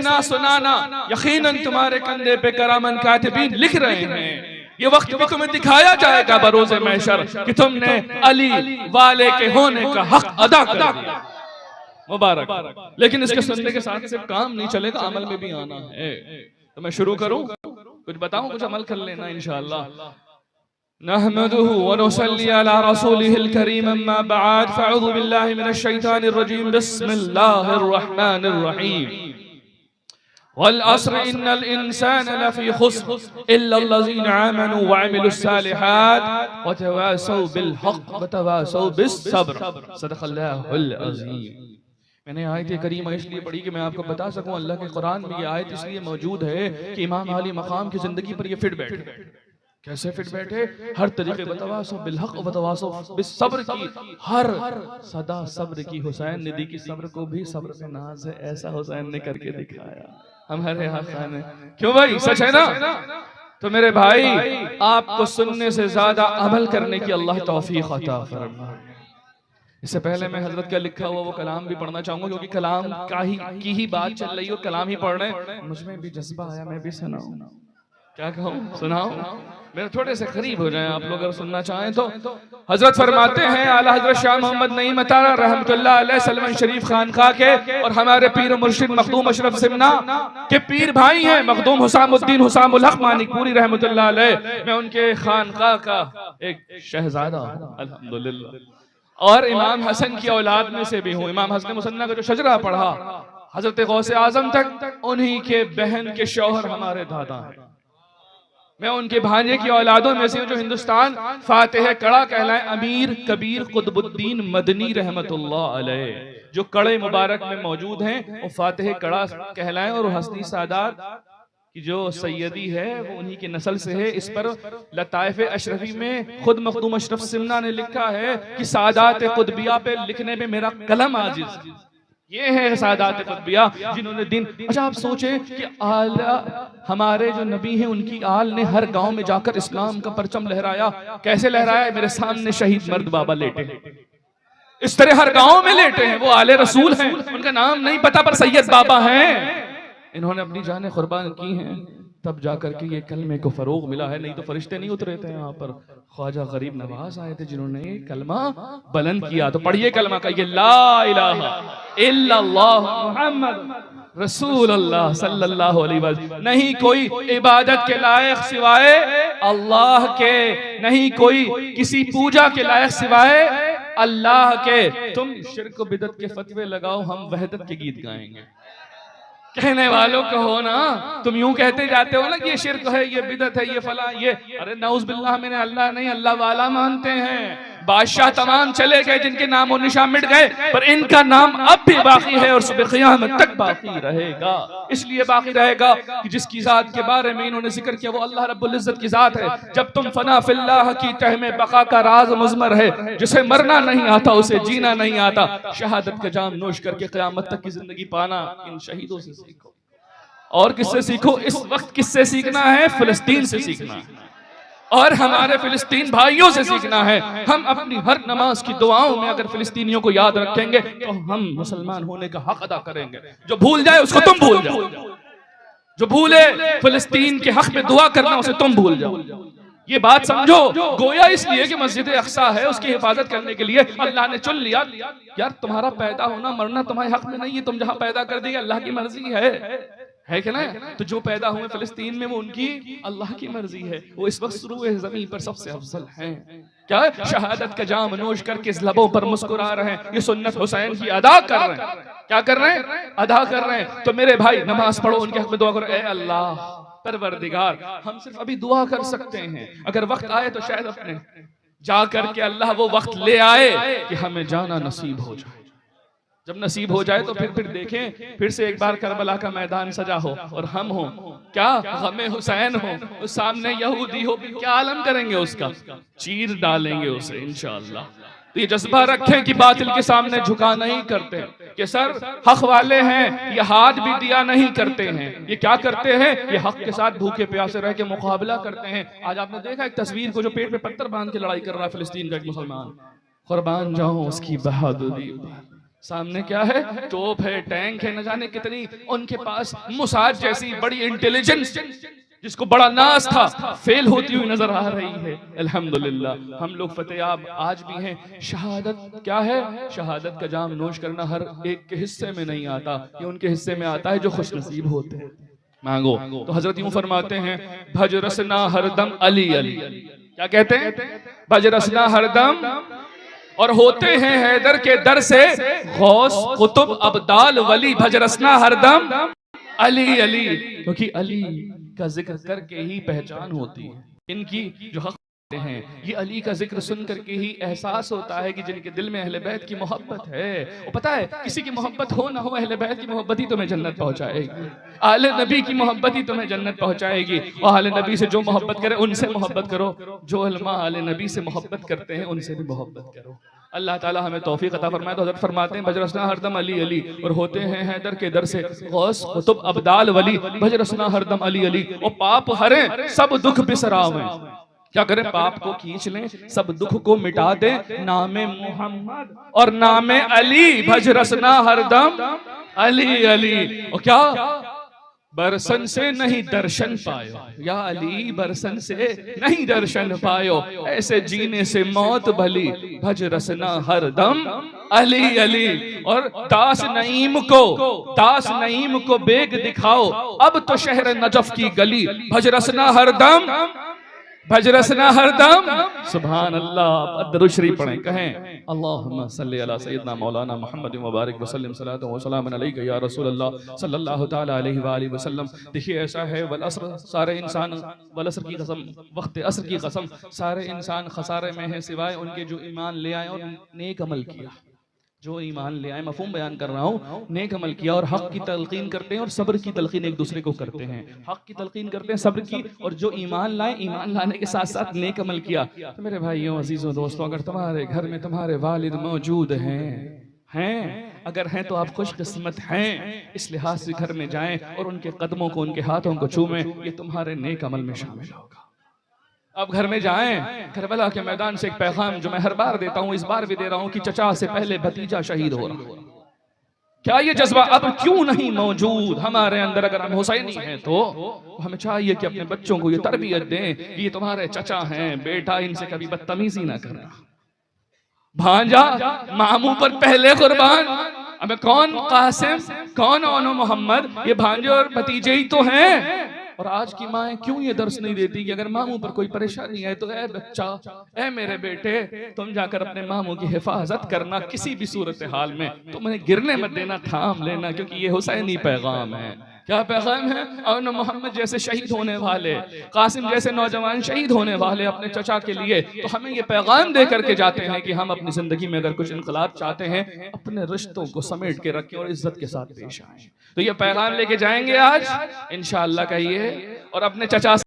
सुनना सुनाना, यकीनन तुम्हारे कंधे पे करामन कातिबीन लिख रहे हैं। ये वक्त भी तुम्हें दिखाया जाएगा बरोज़े महशर कि तुमने अली वाले के होने का हक अदा कर दिया। मुबारक। लेकिन इसके सुनने के साथ सिर्फ काम नहीं चलेगा, अमल में भी आना है। तो मैं शुरू करूं, कुछ बताऊं, कुछ अमल कर लेना इंशाअल्लाह। नहमदुहु व नुसल्ली अला रसूलिहिल करीम, अम्मा बअद, फअऊज़ु बिल्लाहि मिनश शैतानिर रजीम, बिस्मिल्लाहिर रहमानिर रहीम। वल अस्र इन्नल इंसान लफी खुस्र इल्लल्लज़ीना आमनू व अमिलुस सालिहात व तवासौ बिल हक़ व तवासौ बिस सब्र। सदक़ल्लाहुल अज़ीम। मैंने आयत करीमा इसलिए पढ़ी कि मैं आपको बता सकूं अल्लाह के कुरान में ये आयत इसलिए मौजूद है कि इमाम अली मकाम की जिंदगी पर ये फिट बैठे। कैसे फिट बैठे? हर तरीके बतवासो बिल हक़ व तवासो बिस सब्र की, हर सदा सब्र की। हुसैन ने दी कि सब्र को भी सब्र से नाज है, ऐसा हुसैन ने करके दिखाया हमारे आका ने। क्यों भाई, सच है ना? तो मेरे भाई, आपको सुनने से ज्यादा अमल करने की अल्लाह तौफीक अता फरमाए। इससे पहले मैं हजरत का लिखा हुआ वो कलाम भी पढ़ना चाहूंगा, क्योंकि कलाम की ही बात चल रही हो, कलाम ही पढ़ रहे हैं। मुझ में भी जज्बा आया, मैं भी सुनाऊं। क्या कहूं, सुनाऊं? मेरे थोड़े से करीब हो जाएं आप लोग अगर सुनना चाहें तो। हजरत फरमाते हैं, आला हजरत शाह मोहम्मद नईम अतारा रहमतुल्लाह अलैह सलमान शरीफ खानका के और हमारे पीर मुर्शिद मखदूम अशरफ सिमना के पीर भाई हैं मखदूम हुसामुद्दीन हुसामुल हक मानिकपुरी रहमतुल्लाह अलैह। मैं उनके खानका का एक शहजादा हूं अल्हम्दुलिल्लाह, और इमाम हसन की औलाद में से भी हूँ। इमाम हसन मुसन्ना का जो शजरा पढ़ा हजरत गौसे आजम तक, उन्हीं के बहन के शौहर हमारे दादा हैं। मैं उनके भांजे की औलादों में से हूँ जो हिंदुस्तान फातिह कड़ा कहलाए, अमीर कबीर कुतुबुद्दीन मदनी रहमतुल्लाह अलैह जो कड़े मुबारक में मौजूद हैं, वो फातिह कड़ा कहलाए। और हस्ती सादात कि जो सैयदी है वो उन्हीं के नस्ल से है। इस पर लताइफ अशरफी में खुद मखदूम अशरफ सिमना ने लिखा है कि सादात कुतबिया पे लिखने में मेरा कलम आजिज। ये है सादात कुतबिया जिन्होंने दिन। अच्छा, आप सोचें कि आला हमारे जो नबी हैं उनकी आल ने हर गांव में जाकर इस्लाम का परचम लहराया। कैसे लहराया? मेरे सामने शहीद मर्द बाबा लेटे हैं, इस तरह हर गांव में लेटे हैं। वो आले रसूल हैं, उनका नाम नहीं पता पर सैयद बाबा हैं। इन्होंने अपनी जानें कुर्बान की हैं, तब जाकर के ये कलमे को फरोग मिला है। नहीं तो फरिश्ते नहीं उतरे थे यहाँ पर। ख्वाजा गरीब नवाज आए थे जिन्होंने कलमा बुलंद किया। तो पढ़िए कलमा का, ये ला इलाहा इल्लल्लाह मुहम्मद रसूलुल्लाह सल्लल्लाहु अलैहि वसल्लम। नहीं कोई इबादत के लायक सिवाय अल्लाह के, नहीं कोई किसी पूजा के लायक सिवाय अल्लाह के। तुम शिर्क बिदत के फतवे लगाओ, हम वहदत के गीत गाएंगे। कहने वालों को हो ना, तुम यूं कहते जाते हो ना कि ये शिर्क है, ये बिदत है, ये फला, ये अरे नाउज़ बिल्लाह, मैंने अल्लाह नहीं अल्लाह वाला मानते हैं। बादशाह तमाम चले गए जिनके नाम और निशान मिट गए, पर इनका नाम अब भी बाकी है और सुबह क़यामत तक बाकी रहेगा। इसलिए बाकी रहेगा कि जिसकी जात के बारे में इन्होंने जिक्र किया वो अल्लाह रब्बुल इज्जत की जात है। जब तुम फना फिल्लाह की तह में बका का राज मुज़मर है, जिसे मरना नहीं आता उसे जीना नहीं आता। शहादत का जाम नोश करके क़यामत तक की जिंदगी पाना इन शहीदों से सीखो। और किससे सीखो? इस वक्त किससे सीखना है? फिलिस्तीन से सीखना है और हमारे फिलिस्तीन भाइयों से सीखना है। हम अपनी हर नमाज की दुआओं में अगर फिलिस्तीनियों को याद रखेंगे तो हम मुसलमान होने का हक अदा करेंगे। जो भूल जाए उसको तुम भूल जाओ, जो भूले फिलिस्तीन के हक में दुआ करना उसे तुम भूल जाओ। ये बात समझो। गोया इसलिए कि मस्जिद अक्सा है, उसकी हिफाजत करने के लिए अल्लाह ने चुन लिया। यार तुम्हारा पैदा होना मरना तुम्हारे हक में नहीं है, तुम जहां पैदा कर दिए अल्लाह की मर्जी है कि नहीं? तो जो पैदा हुए फिलिस्तीन में वो उनकी अल्लाह की मर्जी है। वो इस वक्त रूए ज़मीन पर सबसे अफजल हैं। क्या शहादत का जाम नोश करके इस लबों पर मुस्कुरा रहे हैं। ये सुन्नत हुसैन की अदा कर रहे हैं। क्या कर रहे हैं? अदा कर रहे हैं। तो मेरे भाई नमाज पढ़ो, उनके हक में दुआ करो। ए अल्लाह परवरदिगार, हम सिर्फ अभी दुआ कर सकते हैं, अगर वक्त आए तो शायद अपने जा करके अल्लाह वो वक्त ले आए कि हमें जाना नसीब हो जाए। जब नसीब हो जाए तो फिर देखें, फिर से एक बार करबला का मैदान सजा हो और हम हो क्या गमे हुसैन हो, उस सामने यहूदी हो, क्या आलम करेंगे उसका? चीर डालेंगे उसे इंशाअल्लाह। तो ये जज्बा रखें कि बातिल के सामने झुका नहीं करते, कि सर हक वाले हैं, ये हाथ भी दिया नहीं करते हैं। ये क्या करते हैं? ये हक के साथ भूखे प्यासे रह के मुकाबला करते हैं। आज आपने देखा एक तस्वीर को, जो पेट पे पत्थर बांध के लड़ाई कर रहा है फिलिस्तीन का एक मुसलमान। कुर्बान जाऊं उसकी बहादुरी, सामने क्या है? तोप है, टैंक है, न जाने कितनी उनके पास मुसाद जैसी बड़ी इंटेलिजेंस जिसको बड़ा नाज था, फेल होती हुई नजर आ रही है। अल्हम्दुलिल्लाह हम लोग फतेयाब आज भी हैं। शहादत क्या है? शहादत का जाम नोश करना हर एक के हिस्से में नहीं आता, ये उनके हिस्से में आता है जो खुश नसीब होते हैं। मांगो तो हजरत यूं फरमाते हैं, भज रसना हरदम अली अली। क्या कहते हैं? भज रसना हरदम, और होते हैं हैदर के दर से गौस कुतुब अब्दाल वली। भज रसना हरदम अली अली, क्योंकि अली का जिक्र करके ही पहचान होती है इनकी जो हक हैं। ये अली का जिक्र सुन करके ही एहसास होता है कि जिनके दिल में अहले बैत की मोहब्बत है। वो पता है किसी की मोहब्बत हो ना हो, अहले बैत की मोहब्बत ही तुम्हें जन्नत पहुंचाएगी। आले नबी की मोहब्बत ही तुम्हें जन्नत पहुंचाएगी। और आले नबी से जो मोहब्बत करे उनसे मोहब्बत करो, जो उलमा आले नबी से मोहब्बत करते हैं उनसे भी मोहब्बत करो। अल्लाह ताला हमें तौफीक अता फरमाए। तो हज़रत फरमाते हैं, बजरसना हरदम अली अली, और होते हैं हैदर के दर से गौस कुतुब अब्दाल वली। बजरसना हरदम अली अली, और पाप हरें सब दुख बिसरावें। क्या करें? पाप को खींच लें, सब दुख को मिटा दें, नामे मोहम्मद और नामे अली। भज रसना हरदम अली अली। और क्या? बरसन से नहीं दर्शन पायो, या अली बरसन से नहीं दर्शन पायो, ऐसे जीने से मौत भली। भज रसना हरदम अली अली। और दास नईम को बेग दिखाओ, अब तो शहर नजफ की गली। भज रसना हरदम, भज रसना हरदम। सुभान अल्लाह। दरूद शरीफ पढ़ें, कहें अल्लाहुम्मा सल्ली अला सय्यदना मौलाना मुहम्मद व बारिक वसल्लम सलातो व सलामन अलैका या रसूल अल्लाह सल्लल्लाहु तआला अलैहि व आलिहि वसल्लम। देखिए ऐसा है, वल असर, सारे इंसान, वल असर की कसम, वक्त असर की कसम, सारे इंसान खसारे में है सिवाय उनके जो ईमान ले आए और नेक अमल किया। जो ईमान ले आए, मफहूम बयान कर रहा हूँ, नेक अमल किया और हक की तलकीन करते हैं और सब्र की तलकीन एक दूसरे को करते हैं। हक की तलकीन करते हैं, सब्र की, और जो ईमान लाए, ईमान लाने के साथ साथ नेक अमल किया। तो मेरे भाइयों, अजीजों, दोस्तों, अगर तुम्हारे घर में तुम्हारे वालिद मौजूद हैं, अगर हैं तो आप खुशकिस्मत हैं। इस लिहाज से घर में जाएं और उनके कदमों को, उनके हाथों को छूमें, ये तुम्हारे नेक अमल में शामिल होगा। अब घर में जाएं, करबला के मैदान से एक पैगाम जो मैं हर बार देता हूं, इस बार भी दे रहा हूं, कि चचा से पहले भतीजा शहीद हो रहा। क्या ये जज्बा अब क्यों नहीं मौजूद हमारे अंदर? अगर हम हुसैनी हैं तो हमें चाहिए कि अपने बच्चों को ये तरबियत दें, ये तुम्हारे चचा हैं, बेटा इनसे कभी बदतमीजी ना करना। भांजा मामू पर पहले कुर्बान। अब कौन कासिम, कौन ओनो मोहम्मद, ये भांजे और भतीजे ही तो हैं। और आज की माएँ क्यों ये दर्श नहीं देती कि अगर मामू पर कोई परेशानी है तो ए बच्चा, ए मेरे बेटे, तुम जाकर अपने मामू की हिफाजत करना, किसी भी सूरत हाल में तुम उन्हें गिरने मत देना, थाम लेना, क्योंकि ये हुसैनी पैगाम है। क्या पैगाम है? और मोहम्मद जैसे शहीद होने वाले, कासिम जैसे नौजवान शहीद होने वाले अपने चचा के लिए, तो हमें ये पैगाम दे करके जाते हैं कि हम अपनी जिंदगी में अगर कुछ इनकलाब चाहते हैं, अपने रिश्तों को समेट के रखें और इज्जत के साथ पेश आए। तो ये पैगाम लेके जाएंगे आज इंशाअल्लाह, कहिए, और अपने चचा